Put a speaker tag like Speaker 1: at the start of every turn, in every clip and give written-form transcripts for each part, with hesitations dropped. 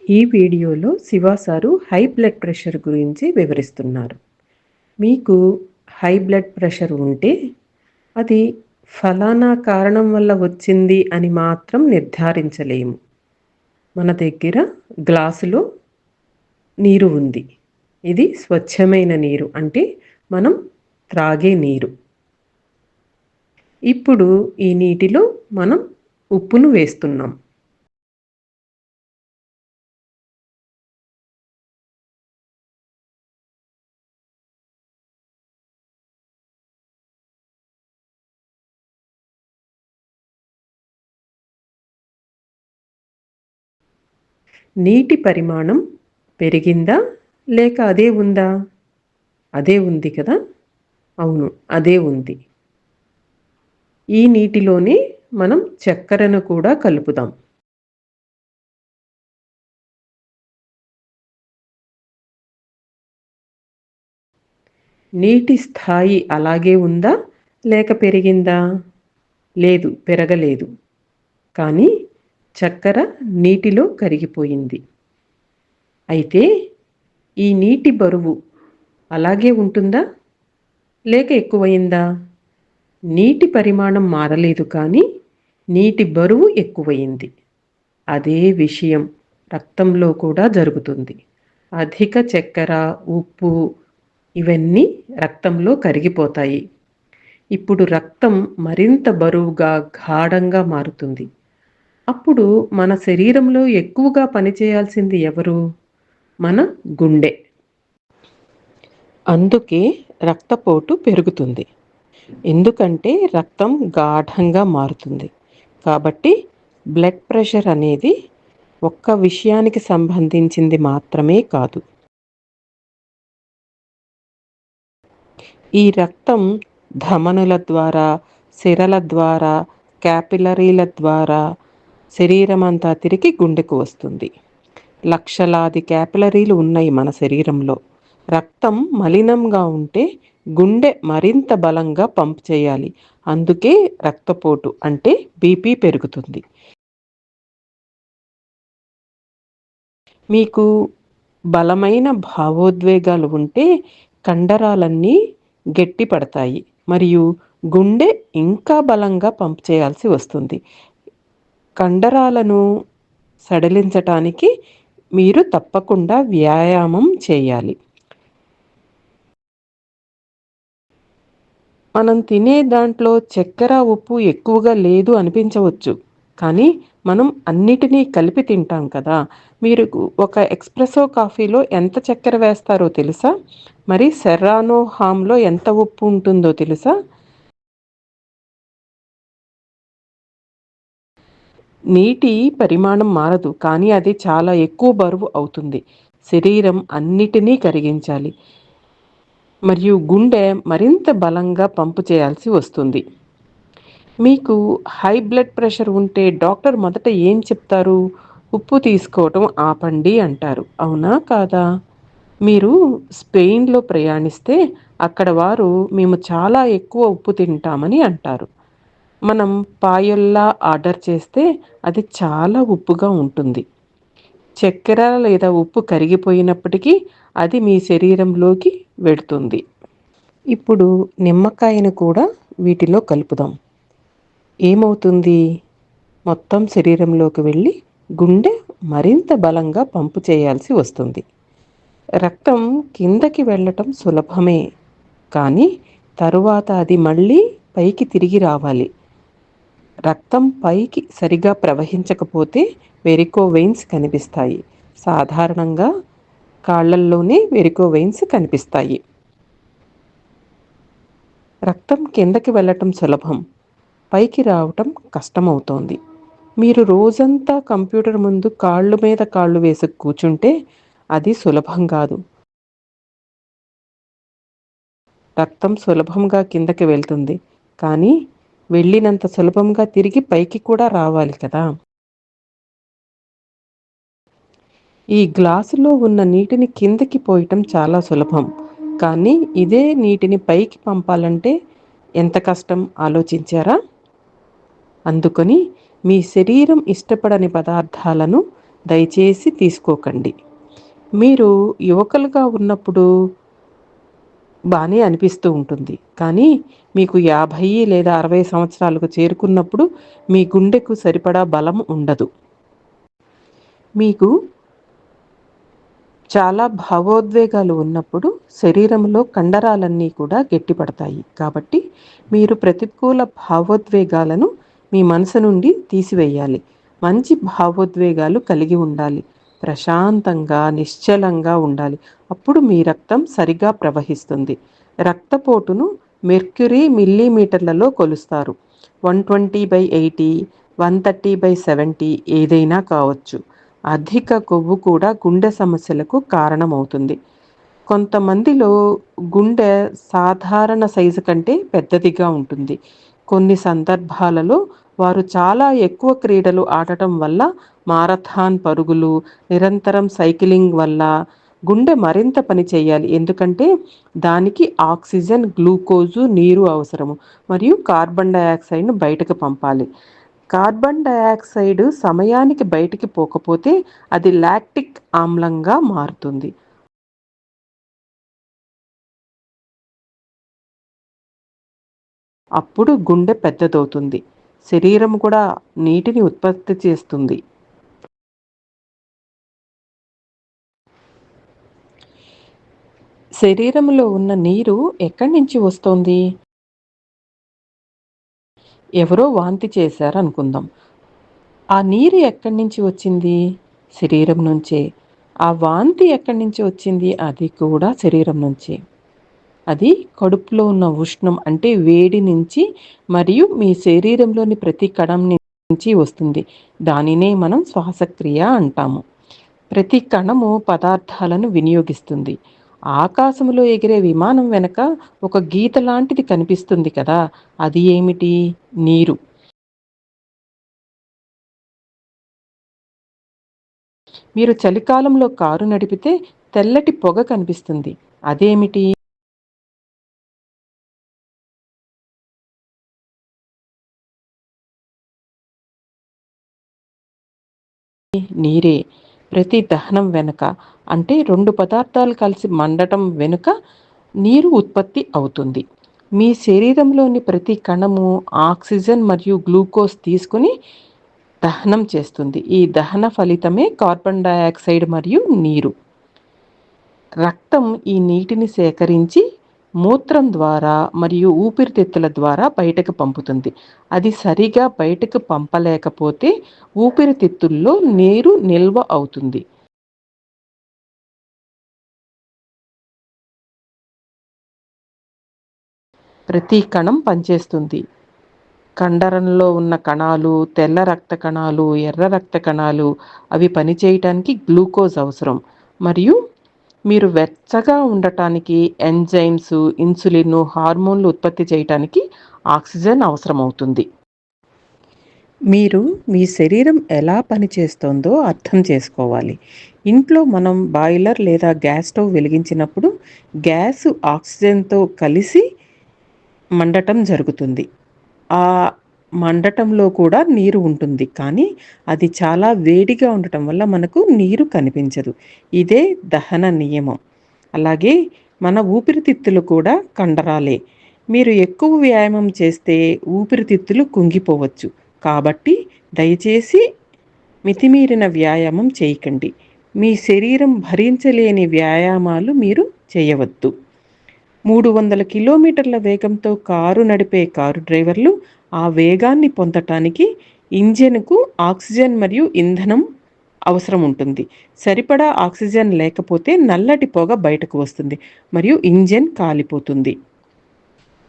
Speaker 1: ఈ వీడియోలో Shiva sir high blood pressure గురించి వివరిస్తున్నారు. మీకు హై బ్లడ్ ప్రెషర్ ఉంటే అది ఫలానా కారణం వల్ల వచ్చింది అని మాత్రం నిర్ధారించలేము. మన దగ్గర గ్లాసులో నీరు ఉంది. ఇది స్వచ్ఛమైన నీరు, అంటే మనం త్రాగే నీరు. ఇప్పుడు ఈ నీటిలో మనం ఉప్పును వేస్తున్నాం. నీటి పరిమాణం పెరిగిందా లేక అదే ఉందా? అదే ఉంది కదా. అవును, అదే ఉంది. ఈ నీటిలోనే మనం చక్కెరను కూడా కలుపుదాం. నీటి స్థాయి అలాగే ఉందా లేక పెరిగిందా? లేదు, పెరగలేదు. కానీ చక్కెర నీటిలో కరిగిపోయింది. అయితే ఈ నీటి బరువు అలాగే ఉంటుందా లేక ఎక్కువయిందా? నీటి పరిమాణం మారలేదు, కానీ నీటి బరువు ఎక్కువయింది. అదే విషయం రక్తంలో కూడా జరుగుతుంది. అధిక చక్కెర, ఉప్పు ఇవన్నీ రక్తంలో కరిగిపోతాయి. ఇప్పుడు రక్తం మరింత బరువుగా, గాఢంగా మారుతుంది. అప్పుడు మన శరీరంలో ఎక్కువగా పనిచేయాల్సింది ఎవరు? మన గుండె. అందుకే రక్తపోటు పెరుగుతుంది. ఎందుకంటే రక్తం గాఢంగా మారుతుంది. కాబట్టి బ్లడ్ ప్రెషర్ అనేది ఒక్క విషయానికి సంబంధించింది మాత్రమే కాదు. ఈ రక్తం ధమనుల ద్వారా, సిరల ద్వారా, క్యాపిలరీల ద్వారా శరీరమంతా తిరిగి గుండెకు వస్తుంది. లక్షలాది క్యాపిలరీలు ఉన్నాయి మన శరీరంలో. రక్తం మలినంగా ఉంటే గుండె మరింత బలంగా పంప్ చేయాలి. అందుకే రక్తపోటు అంటే బీపీ పెరుగుతుంది. మీకు బలమైన భావోద్వేగాలు ఉంటే కండరాలన్నీ గట్టిపడతాయి మరియు గుండె ఇంకా బలంగా పంప్ చేయాల్సి వస్తుంది. కండరాలను సడలించటానికి మీరు తప్పకుండా వ్యాయామం చేయాలి. మనం తినే దాంట్లో చక్కెర, ఉప్పు ఎక్కువగా లేదు అనిపించవచ్చు, కానీ మనం అన్నిటినీ కలిపి తింటాం కదా. మీరు ఒక ఎక్స్ప్రెసో కాఫీలో ఎంత చక్కెర వేస్తారో తెలుసా? మరి సెర్రానో హామ్లో ఎంత ఉప్పు ఉంటుందో తెలుసా? నీటి పరిమాణం మారదు, కానీ అది చాలా ఎక్కువ బరువు అవుతుంది. శరీరం అన్నిటినీ కరిగించాలి మరియు గుండె మరింత బలంగా పంపు చేయాల్సి వస్తుంది. మీకు హై బ్లడ్ ప్రెషర్ ఉంటే డాక్టర్ మొదట ఏం చెప్తారు? ఉప్పు తీసుకోవటం ఆపండి అంటారు. అవునా కాదా? మీరు స్పెయిన్లో ప్రయాణిస్తే అక్కడ వారు మేము చాలా ఎక్కువ ఉప్పు తింటామని అంటారు. మనం పాయల్లా ఆర్డర్ చేస్తే అది చాలా ఉప్పుగా ఉంటుంది. చక్కెర లేదా ఉప్పు కరిగిపోయినప్పటికీ అది మీ శరీరంలోకి వెడుతుంది. ఇప్పుడు నిమ్మకాయను కూడా వీటిలో కలుపుదాం. ఏమవుతుంది? మొత్తం శరీరంలోకి వెళ్ళి గుండె మరింత బలంగా పంపు చేయాల్సి వస్తుంది. రక్తం కిందకి వెళ్ళటం సులభమే, కానీ తరువాత అది మళ్ళీ పైకి తిరిగి రావాలి. రక్తం పైకి సరిగా ప్రవహించకపోతే వెరికోవెయిన్స్ కనిపిస్తాయి. సాధారణంగా కాళ్ళల్లోనే వెరికోవెయిన్స్ కనిపిస్తాయి. రక్తం కిందకి వెళ్ళటం సులభం, పైకి రావటం కష్టమవుతోంది. మీరు రోజంతా కంప్యూటర్ ముందు కాళ్ళు మీద కాళ్ళు వేసి కూర్చుంటే అది సులభం కాదు. రక్తం సులభంగా కిందకి వెళ్తుంది, కానీ వెళ్ళినంత సులభంగా తిరిగి పైకి కూడా రావాలి కదా. ఈ గ్లాసులో ఉన్న నీటిని కిందకి పోయటం చాలా సులభం, కానీ ఇదే నీటిని పైకి పంపాలంటే ఎంత కష్టం ఆలోచించారా? అందుకని మీ శరీరం ఇష్టపడని పదార్థాలను దయచేసి తీసుకోకండి. మీరు యువకులుగా ఉన్నప్పుడు బానే అనిపిస్తూ ఉంటుంది. కానీ మీకు 50 లేదా 60 సంవత్సరాలకు చేరుకున్నప్పుడు మీ గుండెకు సరిపడా బలం ఉండదు. మీకు చాలా భావోద్వేగాలు ఉన్నప్పుడు శరీరంలో కండరాలన్నీ కూడా గట్టిపడతాయి. కాబట్టి మీరు ప్రతికూల భావోద్వేగాలను మీ మనసు నుండి తీసివేయాలి. మంచి భావోద్వేగాలు కలిగి ఉండాలి. ప్రశాంతంగా, నిశ్చలంగా ఉండాలి. అప్పుడు మీ రక్తం సరిగా ప్రవహిస్తుంది. రక్తపోటును మెర్క్యూరీ మిల్లీమీటర్లలో కొలుస్తారు. 120/80, 130/70 ఏదైనా కావచ్చు. అధిక కొవ్వు కూడా గుండె సమస్యలకు కారణమవుతుంది. కొంతమందిలో గుండె సాధారణ సైజు కంటే పెద్దదిగా ఉంటుంది. కొన్ని సందర్భాలలో వారు చాలా ఎక్కువ క్రీడలు ఆడటం వల్ల, మారథాన్ పరుగులు, నిరంతరం సైక్లింగ్ వల్ల గుండె మరింత పని చేయాలి. ఎందుకంటే దానికి ఆక్సిజన్, గ్లూకోజు, నీరు అవసరము మరియు కార్బన్ డయాక్సైడ్ను బయటకు పంపాలి. కార్బన్ డయాక్సైడ్ సమయానికి బయటికి పోకపోతే అది లాక్టిక్ ఆమ్లంగా మారుతుంది. అప్పుడు గుండె పెద్దదవుతుంది. శరీరం కూడా నీటిని ఉత్పత్తి చేస్తుంది. శరీరంలో ఉన్న నీరు ఎక్కడి నుంచి వస్తోంది? ఎవరో వాంతి చేశారనుకుందాం. ఆ నీరు ఎక్కడి నుంచి వచ్చింది? శరీరం నుంచే. ఆ వాంతి ఎక్కడి నుంచి వచ్చింది? అది కూడా శరీరం నుంచే. అది కడుపులో ఉన్న ఉష్ణం అంటే వేడి నుంచి మరియు మీ శరీరంలోని ప్రతి కణం నుంచి వస్తుంది. దానినే మనం శ్వాసక్రియ అంటాము. ప్రతి కణము పదార్థాలను వినియోగిస్తుంది. ఆకాశంలో ఎగిరే విమానం వెనక ఒక గీత లాంటిది కనిపిస్తుంది కదా, అది ఏమిటి? నీరు. మీరు చలికాలంలో కారు నడిపితే తెల్లటి పొగ కనిపిస్తుంది. అదేమిటి? నీరే. ప్రతి దహనం వెనుక అంటే రెండు పదార్థాలు కలిసి మండటం వెనుక నీరు ఉత్పత్తి అవుతుంది. మీ శరీరంలోని ప్రతి కణము ఆక్సిజన్ మరియు గ్లూకోజ్ తీసుకుని దహనం చేస్తుంది. ఈ దహన ఫలితమే కార్బన్ డయాక్సైడ్ మరియు నీరు. రక్తం ఈ నీటిని సేకరించి మూత్రం ద్వారా మరియు ఊపిరితిత్తుల ద్వారా బయటకు పంపుతుంది. అది సరిగా బయటకు పంపలేకపోతే ఊపిరితిత్తుల్లో నీరు నిల్వ అవుతుంది. ప్రతి కణం పనిచేస్తుంది. కండరంలో ఉన్న కణాలు, తెల్ల రక్త కణాలు, ఎర్ర రక్త కణాలు అవి పనిచేయటానికి గ్లూకోజ్ అవసరం. మరియు మీరు వెచ్చగా ఉండటానికి ఎంజైమ్స్, ఇన్సులిన్, హార్మోన్లు ఉత్పత్తి చేయటానికి ఆక్సిజన్ అవసరమవుతుంది. మీరు మీ శరీరం ఎలా పనిచేస్తోందో అర్థం చేసుకోవాలి. ఇంట్లో మనం బాయిలర్ లేదా గ్యాస్ స్టవ్ వెలిగించినప్పుడు గ్యాస్ ఆక్సిజన్తో కలిసి మండటం జరుగుతుంది. ఆ మండటంలో కూడా నీరు ఉంటుంది. కానీ అది చాలా వేడిగా ఉండటం వల్ల మనకు నీరు కనిపించదు. ఇదే దహన నియమం. అలాగే మన ఊపిరితిత్తులు కూడా కండరాలే. మీరు ఎక్కువ వ్యాయామం చేస్తే ఊపిరితిత్తులు కుంగిపోవచ్చు. కాబట్టి దయచేసి మితిమీరిన వ్యాయామం చేయకండి. మీ శరీరం భరించలేని వ్యాయామాలు మీరు చేయవద్దు. 300 కిలోమీటర్ల వేగంతో కారు నడిపే కారు డ్రైవర్లు ఆ వేగాన్ని పొందటానికి ఇంజన్కు ఆక్సిజన్ మరియు ఇంధనం అవసరం ఉంటుంది. సరిపడా ఆక్సిజన్ లేకపోతే నల్లటి పొగ బయటకు వస్తుంది మరియు ఇంజన్ కాలిపోతుంది.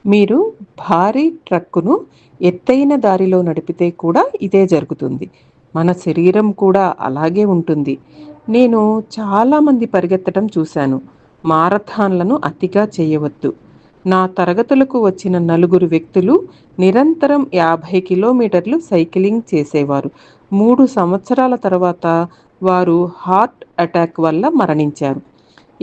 Speaker 1: మీరు భారీ ట్రక్కును ఎత్తైన దారిలో నడిపితే కూడా ఇదే జరుగుతుంది. మన శరీరం కూడా అలాగే ఉంటుంది. నేను చాలామంది పరిగెత్తడం చూశాను. మారథాన్లను అతిగా చేయవద్దు. నా తరగతులకు వచ్చిన 4 వ్యక్తులు నిరంతరం 50 కిలోమీటర్లు సైక్లింగ్ చేసేవారు. 3 సంవత్సరాల తర్వాత వారు హార్ట్ అటాక్ వల్ల మరణించారు.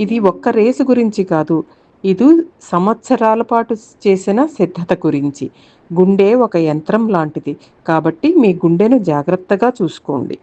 Speaker 1: ఇది ఒక్క రేసు గురించి కాదు. ఇది సంవత్సరాల పాటు చేసిన సిద్ధత గురించి. గుండె ఒక యంత్రం లాంటిది. కాబట్టి మీ గుండెను జాగ్రత్తగా చూసుకోండి.